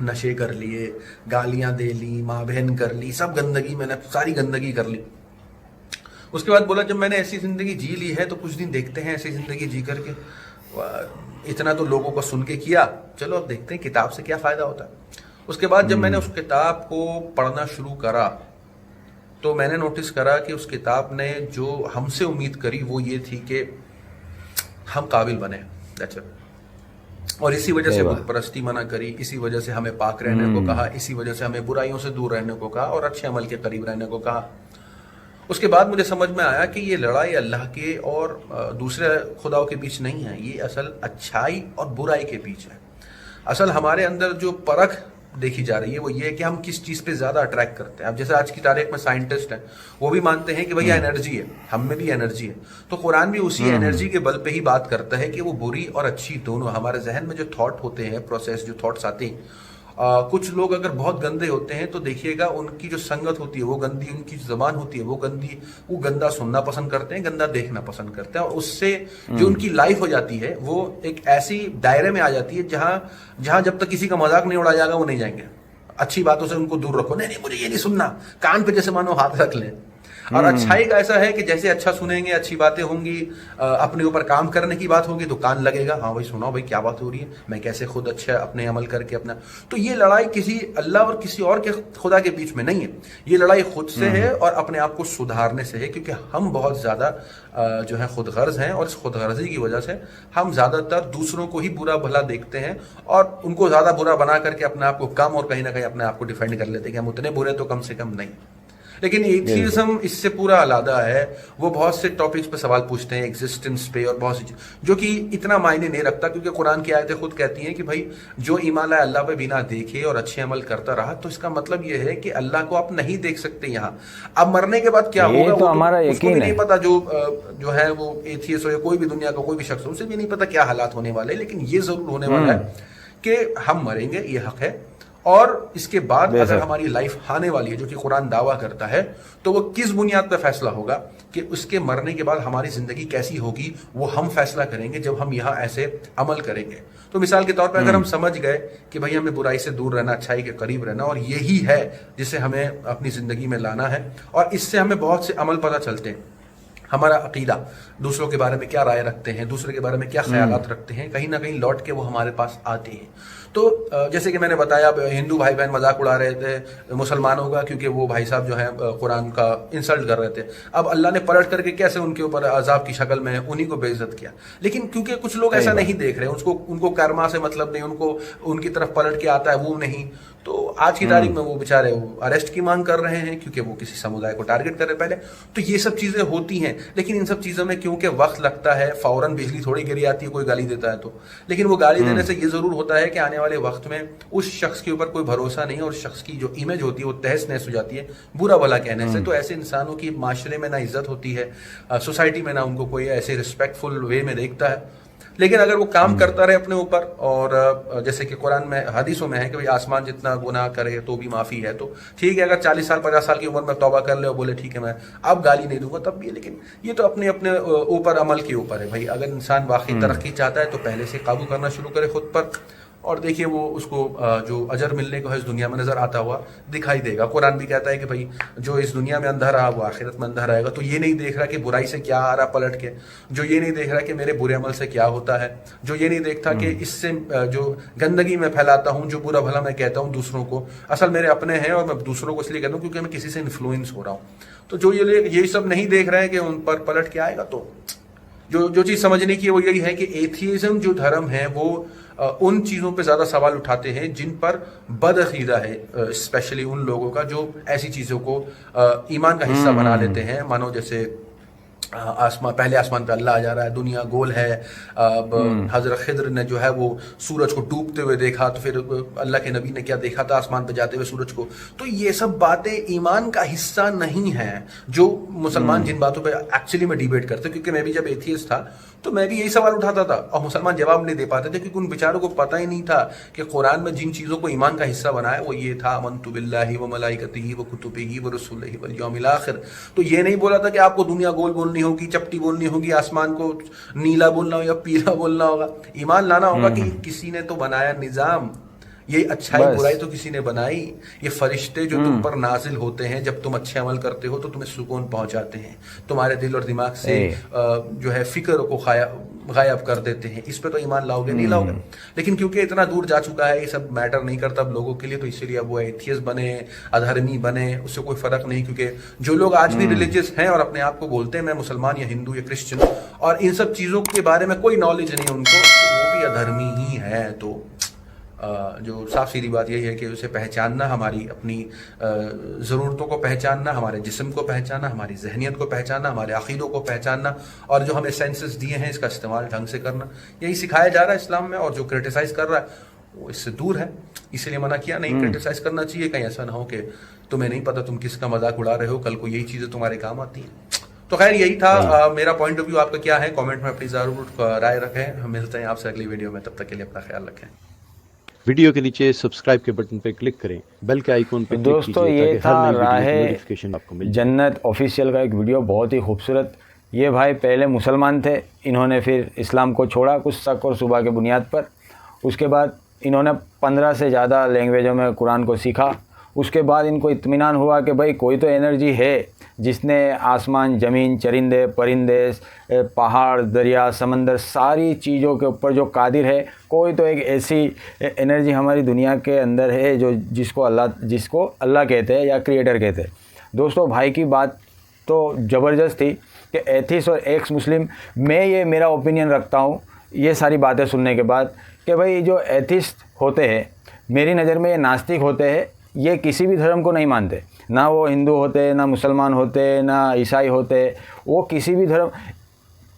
نشے کر لیے, گالیاں دے لی, ماں بہن کر لی, سب گندگی, میں نے ساری گندگی کر لی. اس کے بعد بولا جب میں نے ایسی زندگی جی لی ہے تو کچھ دن دیکھتے ہیں ایسی زندگی جی کر کے, اتنا تو لوگوں کو سن کے کیا, چلو اب دیکھتے ہیں کتاب سے کیا فائدہ ہوتا ہے. اس کے بعد جب میں نے اس کتاب کو پڑھنا شروع کرا تو میں نے نوٹس کرا کہ اس کتاب نے جو ہم سے امید کری وہ یہ تھی کہ ہم قابل بنے, اور اسی وجہ سے بت پرستی منع کری, اسی وجہ سے ہمیں پاک رہنے کو کہا, اسی وجہ سے ہمیں برائیوں سے دور رہنے کو کہا اور اچھے عمل کے قریب رہنے کو کہا. اس کے بعد مجھے سمجھ میں آیا کہ یہ لڑائی اللہ کے اور دوسرے خداؤں کے بیچ نہیں ہے, یہ اصل اچھائی اور برائی کے بیچ ہے. اصل ہمارے اندر جو پرکھ دیکھی جا رہی ہے وہ یہ ہے کہ ہم کس چیز پہ زیادہ اٹریکٹ کرتے ہیں. اب جیسے آج کی تاریخ میں سائنٹسٹ ہیں, وہ بھی مانتے ہیں کہ بھئی انرجی ہے, ہم میں بھی انرجی ہے, تو قرآن بھی اسی انرجی کے بل پہ ہی بات کرتا ہے کہ وہ بری اور اچھی دونوں ہمارے ذہن میں جو تھاٹ ہوتے ہیں, پروسیس جو تھاٹس آتے ہیں, کچھ لوگ اگر بہت گندے ہوتے ہیں تو دیکھیے گا ان کی جو سنگت ہوتی ہے وہ گندی, ان کی زبان ہوتی ہے وہ گندی, وہ گندا سننا پسند کرتے ہیں, گندا دیکھنا پسند کرتے ہیں, اور اس سے جو ان کی لائف ہو جاتی ہے وہ ایک ایسی دائرے میں آ جاتی ہے جہاں جب تک کسی کا مذاق نہیں اڑایا جائے گا وہ نہیں جائیں گے. اچھی باتوں سے ان کو دور رکھو, نہیں مجھے یہ نہیں سننا, کان پہ جیسے مانو ہاتھ رکھ لیں. اور اچھائی کا ایسا ہے کہ جیسے اچھا سنیں گے, اچھی باتیں ہوں گی, اپنے اوپر کام کرنے کی بات ہوگی تو کان لگے گا, ہاں بھائی سناؤ بھائی کیا بات ہو رہی ہے, میں کیسے خود اچھا اپنے عمل کر کے اپنا. تو یہ لڑائی کسی اللہ اور کسی اور کے خدا کے بیچ میں نہیں ہے, یہ لڑائی خود سے ہے اور اپنے آپ کو سدھارنے سے ہے, کیونکہ ہم بہت زیادہ جو ہے خود غرض ہیں, اور اس خود غرضی کی وجہ سے ہم زیادہ تر دوسروں کو ہی برا بھلا دیکھتے ہیں اور ان کو زیادہ برا بنا کر کے اپنے آپ کو کم, اور کہیں نہ کہیں اپنے آپ کو ڈیفینڈ کر لیتے ہیں کہ ہم اتنے برے تو کم سے کم نہیں. لیکن ایتھیزم اس سے پورا علیحدہ ہے. وہ بہت سے ٹاپکس پہ سوال پوچھتے ہیں, ایگزسٹنس پہ, اور بہت سی جو کہ اتنا معنی نہیں رکھتا, کیونکہ قرآن کی آیتیں خود کہتی ہیں کہ بھائی جو ایمان لائے اللہ پہ بنا دیکھے اور اچھے عمل کرتا رہا, تو اس کا مطلب یہ ہے کہ اللہ کو آپ نہیں دیکھ سکتے یہاں. اب مرنے کے بعد کیا ہوگا وہ اس کو بھی نہیں پتا, جو ہے وہ ایتھیسٹ ہو یا کوئی بھی دنیا کا کوئی بھی شخص ہو, اسے بھی نہیں پتا کیا حالات ہونے والے. لیکن یہ ضرور ہونے والا ہے کہ ہم مریں گے, یہ حق ہے, اور اس کے بعد اگر ہماری لائف آنے والی ہے جو کہ قرآن دعویٰ کرتا ہے, تو وہ کس بنیاد پہ فیصلہ ہوگا کہ اس کے مرنے کے بعد ہماری زندگی کیسی ہوگی, وہ ہم فیصلہ کریں گے جب ہم یہاں ایسے عمل کریں گے. تو مثال کے طور پہ اگر ہم سمجھ گئے کہ بھئی ہمیں برائی سے دور رہنا, اچھائی کے قریب رہنا, اور یہی ہے جسے ہمیں اپنی زندگی میں لانا ہے, اور اس سے ہمیں بہت سے عمل پتہ چلتے ہیں, ہمارا عقیدہ, دوسروں کے بارے میں کیا رائے رکھتے ہیں, دوسرے کے بارے میں کیا خیالات رکھتے ہیں, کہیں نہ کہیں لوٹ کے وہ ہمارے پاس آتے ہیں. تو جیسے کہ میں نے بتایا, ہندو بھائی بہن مذاق اڑا رہے تھے مسلمانوں کا, کیونکہ وہ بھائی صاحب جو ہیں قرآن کا انسلٹ کر رہے تھے. اب اللہ نے پلٹ کر کے کیسے ان کے اوپر عذاب کی شکل میں انہی کو بے عزت کیا. لیکن کیونکہ کچھ لوگ ایسا نہیں دیکھ رہے, ان کو کرما سے مطلب نہیں, ان کو ان کی طرف پلٹ کے آتا ہے وہ نہیں, تو آج کی تاریخ میں وہ بیچارے اریسٹ کی مانگ کر رہے ہیں کیونکہ وہ کسی سمودائے کو ٹارگٹ کر رہے پہلے. تو یہ سب چیزیں ہوتی ہیں, لیکن ان سب چیزوں میں کیونکہ وقت لگتا ہے, فوراً بجلی تھوڑی گری آتی ہے کوئی گالی دیتا ہے تو, لیکن وہ گالی دینے سے یہ ضرور ہوتا ہے کہ آنے والے وقت میں اس شخص کے اوپر کوئی بھروسہ نہیں, اور شخص کی جو امیج ہوتی ہے وہ تہس نہس ہو جاتی ہے برا بھلا کہنے سے. تو ایسے انسانوں کی معاشرے میں نہ عزت ہوتی ہے, سوسائٹی میں نہ ان کو کوئی ایسے رسپیکٹ فل وے میں دیکھتا ہے. لیکن اگر وہ کام کرتا رہے اپنے اوپر, اور جیسے کہ قرآن میں حدیثوں میں ہے کہ آسمان جتنا گناہ کرے تو بھی معافی ہے, تو ٹھیک ہے اگر 40 سال 50 سال کی عمر میں توبہ کر لے اور بولے ٹھیک ہے میں اب گالی نہیں دوں گا تب بھی, لیکن یہ تو اپنے اوپر عمل کے اوپر ہے. بھائی اگر انسان واقعی ترقی چاہتا ہے تو پہلے سے قابو کرنا شروع کرے خود پر, اور دیکھیے وہ اس کو جو اجر ملنے کو ہے اس دنیا میں نظر آتا ہوا دکھائی دے گا. قرآن بھی کہتا ہے کہ بھائی جو اس دنیا میں اندھا رہا وہ آخرت میں اندھا رہے گا. تو یہ نہیں دیکھ رہا کہ برائی سے کیا آ رہا پلٹ کے, جو یہ نہیں دیکھ رہا کہ میرے برے عمل سے کیا ہوتا ہے, جو یہ نہیں دیکھتا کہ اس سے جو گندگی میں پھیلاتا ہوں, جو برا بھلا میں کہتا ہوں دوسروں کو, اصل میرے اپنے ہیں, اور میں دوسروں کو اس لیے کہتا ہوں کیونکہ میں کسی سے انفلوئنس ہو رہا ہوں. تو جو یہ سب نہیں دیکھ رہے ہیں کہ ان پر پلٹ کے آئے گا, تو جو چیز سمجھنے کی وہ یہی ہے کہ ایتھیزم جو دھرم ہے وہ ان چیزوں پہ زیادہ سوال اٹھاتے ہیں جن پر بد عقیدہ ہے, اسپیشلی ان لوگوں کا جو ایسی چیزوں کو ایمان کا حصہ بنا لیتے ہیں. مانو جیسے پہلے آسمان پہ اللہ آ جا رہا ہے, دنیا گول ہے, حضرت خضر نے جو ہے وہ سورج کو ڈوبتے ہوئے دیکھا, تو پھر اللہ کے نبی نے کیا دیکھا تھا آسمان پہ جاتے ہوئے سورج کو. تو یہ سب باتیں ایمان کا حصہ نہیں ہیں. جو مسلمان جن باتوں پہ ایکچولی میں ڈیبیٹ کرتے, کیونکہ میں بھی جب ایتھیسٹ تھا تو میں بھی یہی سوال اٹھاتا تھا, اور مسلمان جواب نہیں دے پاتے تھے کیونکہ ان بیچاروں کو پتہ ہی نہیں تھا کہ قرآن میں جن چیزوں کو ایمان کا حصہ بنایا وہ یہ تھا آمنت باللہ و ملائکتہ و کتبہ و رسلہ والیوم الآخر. تو یہ نہیں بولا تھا کہ آپ کو دنیا گول بولنی ہوگی, چپٹی بولنی ہوگی, آسمان کو نیلا بولنا ہوگا یا پیلا بولنا ہوگا. ایمان لانا ہوگا کہ کسی نے تو بنایا نظام, یہ اچھائی برائی تو کسی نے بنائی، یہ فرشتے جو تم پر نازل ہوتے ہیں جب تم اچھے عمل کرتے ہو تو تمہیں سکون پہنچاتے ہیں، تمہارے دل اور دماغ سے جو ہے فکر کو غائب کر دیتے ہیں. اس پہ تو ایمان لاؤ گے نہیں لاؤ گے. لیکن کیونکہ اتنا دور جا چکا ہے، یہ سب میٹر نہیں کرتا اب لوگوں کے لیے، تو اسی لیے اب وہ ایتھیسٹ بنے، ادھرمی بنے، اس سے کوئی فرق نہیں. کیونکہ جو لوگ آج بھی ریلیجیس ہیں اور اپنے آپ کو بولتے ہیں میں مسلمان یا ہندو یا کرسچن، اور ان سب چیزوں کے بارے میں کوئی نالج نہیں ان کو، وہ بھی ادھرمی ہی ہے. تو جو صاف سیدھی بات یہی ہے کہ اسے پہچاننا، ہماری اپنی ضرورتوں کو پہچاننا، ہمارے جسم کو پہچاننا، ہماری ذہنیت کو پہچاننا، ہمارے عقیدوں کو پہچاننا، اور جو ہمیں سینسز دیے ہیں اس کا استعمال ڈھنگ سے کرنا، یہی سکھایا جا رہا ہے اسلام میں. اور جو کرٹیسائز کر رہا ہے وہ اس سے دور ہے، اسی لیے منع کیا نہیں کرٹیسائز کرنا چاہیے. کہیں ایسا نہ ہو کہ تمہیں نہیں پتہ تم کس کا مذاق اڑا رہے ہو، کل کو یہی چیزیں تمہارے کام آتی ہیں. تو خیر یہی تھا میرا پوائنٹ آف ویو. آپ کا کیا ہے؟ کامنٹ میں اپنی ضرور رائے رکھیں. ہم ملتے ہیں آپ سے اگلی ویڈیو میں، تب تک کے لیے اپنا خیال رکھیں. ویڈیو کے نیچے سبسکرائب کے بٹن پہ کلک کریں، بیل کے آئیکن پہ کلک دوستو کیجئے یہ تاکہ ہر تھا نئی راہ ویڈیو کی نوٹیفیکیشن آپ کو مل جائے. جنت آفیشیل کا ایک ویڈیو، بہت ہی خوبصورت. یہ بھائی پہلے مسلمان تھے، انہوں نے پھر اسلام کو چھوڑا کچھ شک اور شبہ کے بنیاد پر. اس کے بعد انہوں نے 15 سے زیادہ لینگویجوں میں قرآن کو سیکھا. اس کے بعد ان کو اطمینان ہوا کہ بھائی کوئی تو انرجی ہے جس نے آسمان، زمین، چرندے، پرندے، پہاڑ، دریا، سمندر، ساری چیزوں کے اوپر جو قادر ہے. کوئی تو ایک ایسی انرجی ہماری دنیا کے اندر ہے جس کو اللہ کہتے ہیں یا کریٹر کہتے ہیں. دوستو بھائی کی بات تو زبردست تھی کہ ایتھیسٹ اور ایکس مسلم، میں یہ میرا اوپینین رکھتا ہوں یہ ساری باتیں سننے کے بعد کہ بھائی جو ایتھیسٹ ہوتے ہیں میری نظر میں یہ ناستک ہوتے ہیں. یہ کسی بھی دھرم کو نہیں مانتے، نہ وہ ہندو ہوتے، نہ مسلمان ہوتے، نہ عیسائی ہوتے. وہ کسی بھی دھرم،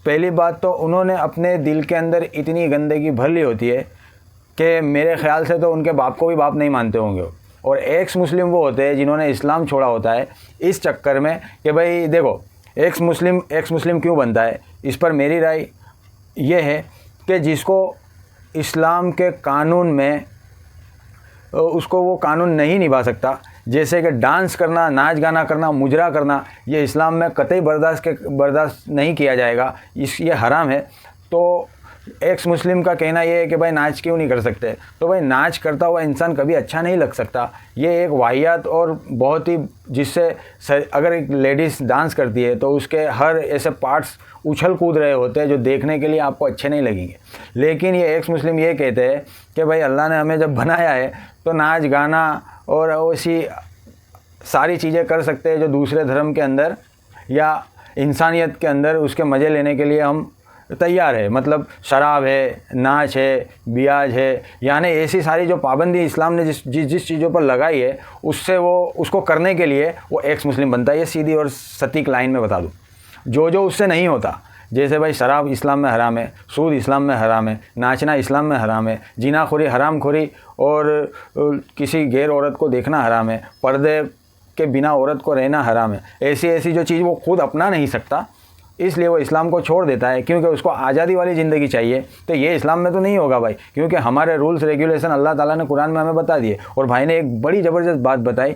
پہلی بات تو انہوں نے اپنے دل کے اندر اتنی گندگی بھر لی ہوتی ہے کہ میرے خیال سے تو ان کے باپ کو بھی باپ نہیں مانتے ہوں گے. اور ایکس مسلم وہ ہوتے ہیں جنہوں نے اسلام چھوڑا ہوتا ہے اس چکر میں کہ بھائی دیکھو ایکس مسلم کیوں بنتا ہے. اس پر میری رائے یہ ہے کہ جس کو اسلام کے قانون میں اس کو وہ قانون نہیں نبھا سکتا، جیسے کہ ڈانس کرنا، ناچ گانا کرنا، مجرا کرنا، یہ اسلام میں قطعی برداشت نہیں کیا جائے گا، یہ حرام ہے. تو ایکس مسلم کا کہنا یہ ہے کہ بھائی ناچ کیوں نہیں کر سکتے. تو بھائی ناچ کرتا ہوا انسان کبھی اچھا نہیں لگ سکتا. یہ ایک واہیات اور بہت ہی، جس سے اگر ایک لیڈیز ڈانس کرتی ہے تو اس کے ہر ایسے پارٹس اچھل کود رہے ہوتے ہیں جو دیکھنے کے لیے آپ کو اچھے نہیں لگیں گے. لیکن یہ ایکس مسلم یہ کہتے ہیں کہ بھائی اللہ نے ہمیں جب بنایا ہے تو ناچ گانا اور ایسی ساری چیزیں کر سکتے ہیں جو دوسرے دھرم کے اندر یا انسانیت کے اندر اس کے مزے لینے کے لیے ہم تیار ہے. مطلب شراب ہے، ناچ ہے، بیاج ہے، یعنی ایسی ساری جو پابندی اسلام نے جس چیزوں پر لگائی ہے اس کو کرنے کے لیے وہ ایکس مسلم بنتا ہے. یہ سیدھی اور سٹیک لائن میں بتا دوں جو اس سے نہیں ہوتا. جیسے بھائی شراب اسلام میں حرام ہے، سود اسلام میں حرام ہے، ناچنا اسلام میں حرام ہے، زنا خوری، حرام خوری اور کسی غیر عورت کو دیکھنا حرام ہے، پردے کے بنا عورت کو رہنا حرام ہے. ایسی جو چیز وہ خود اپنا نہیں سکتا اس لیے وہ اسلام کو چھوڑ دیتا ہے کیونکہ اس کو آزادی والی زندگی چاہیے. تو یہ اسلام میں تو نہیں ہوگا بھائی، کیونکہ ہمارے رولز ریگولیشن اللہ تعالیٰ نے قرآن میں ہمیں بتا دیے. اور بھائی نے ایک بڑی زبردست بات بتائی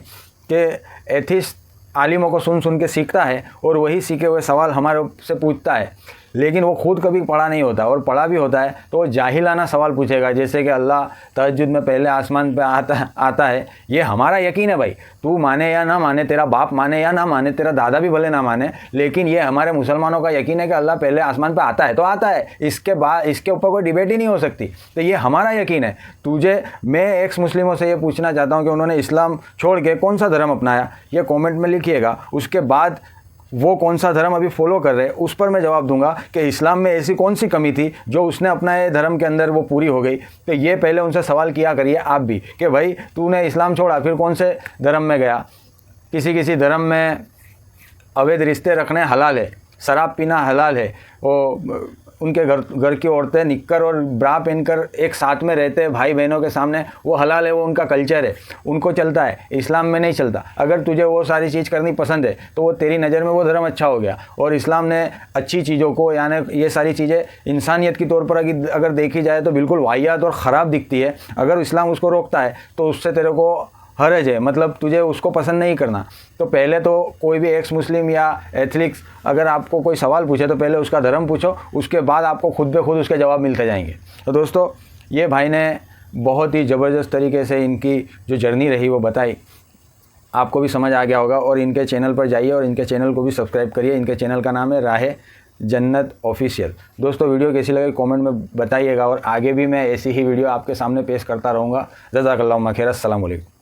کہ ایتھیسٹ عالموں کو سن کے سیکھتا ہے اور وہی سیکھے ہوئے سوال ہمارے سے پوچھتا ہے، لیکن وہ خود کبھی پڑھا نہیں ہوتا، اور پڑھا بھی ہوتا ہے تو وہ جاہلانہ سوال پوچھے گا. جیسے کہ اللہ تہجد میں پہلے آسمان پہ آتا ہے. یہ ہمارا یقین ہے بھائی، تو مانے یا نہ مانے، تیرا باپ مانے یا نہ مانے، تیرا دادا بھی بھلے نہ مانے، لیکن یہ ہمارے مسلمانوں کا یقین ہے کہ اللہ پہلے آسمان پہ آتا ہے تو آتا ہے. اس کے اوپر کوئی ڈیبیٹ ہی نہیں ہو سکتی. تو یہ ہمارا یقین ہے. میں ایکس مسلموں سے یہ پوچھنا چاہتا ہوں کہ انہوں نے اسلام چھوڑ کے کون سا دھرم اپنایا، یہ کامنٹ میں لکھیے گا. اس کے بعد وہ کون سا دھرم ابھی فالو کر رہے اس پر میں جواب دوں گا کہ اسلام میں ایسی کون سی کمی تھی جو اس نے اپنا دھرم کے اندر وہ پوری ہو گئی. تو یہ پہلے ان سے سوال کیا کریے آپ بھی کہ بھائی تو نے اسلام چھوڑا پھر کون سے دھرم میں گیا. کسی دھرم میں اویدھ رشتے رکھنے حلال ہے، شراب پینا حلال ہے، وہ ان کے گھر کی عورتیں نکر اور برا پہن کر ایک ساتھ میں رہتے ہیں بھائی بہنوں کے سامنے، وہ حلال ہے، وہ ان کا کلچر ہے، ان کو چلتا ہے. اسلام میں نہیں چلتا. اگر تجھے وہ ساری چیز کرنی پسند ہے تو وہ تیری نظر میں وہ دھرم اچھا ہو گیا. اور اسلام نے اچھی چیزوں کو، یعنی یہ ساری چیزیں انسانیت کی طور پر اگر دیکھی جائے تو بالکل واہیات اور خراب دکھتی ہے. اگر اسلام اس کو روکتا ہے تو اس سے تیرے کو حرج ہے، مطلب تجھے اس کو پسند نہیں کرنا. تو پہلے تو کوئی بھی ایکس مسلم یا ایتھلیکس اگر آپ کو کوئی سوال پوچھے تو پہلے اس کا دھرم پوچھو، اس کے بعد آپ کو خود بخود اس کے جواب ملتے جائیں گے. تو دوستو یہ بھائی نے بہت ہی زبردست طریقے سے ان کی جو جرنی رہی وہ بتائی، آپ کو بھی سمجھ آ گیا ہوگا۔ اور ان کے چینل پر جائیے اور ان کے چینل کو بھی سبسکرائب کریے۔ ان کے چینل کا نام ہے راہ جنت آفیشیل۔ دوستو ویڈیو کیسی لگی کامنٹ میں بتائیے گا، اور آگے بھی میں ایسی ہی ویڈیو آپ کے سامنے پیش کرتا رہوں گا۔ جزاک اللہ خیر، السلام علیکم۔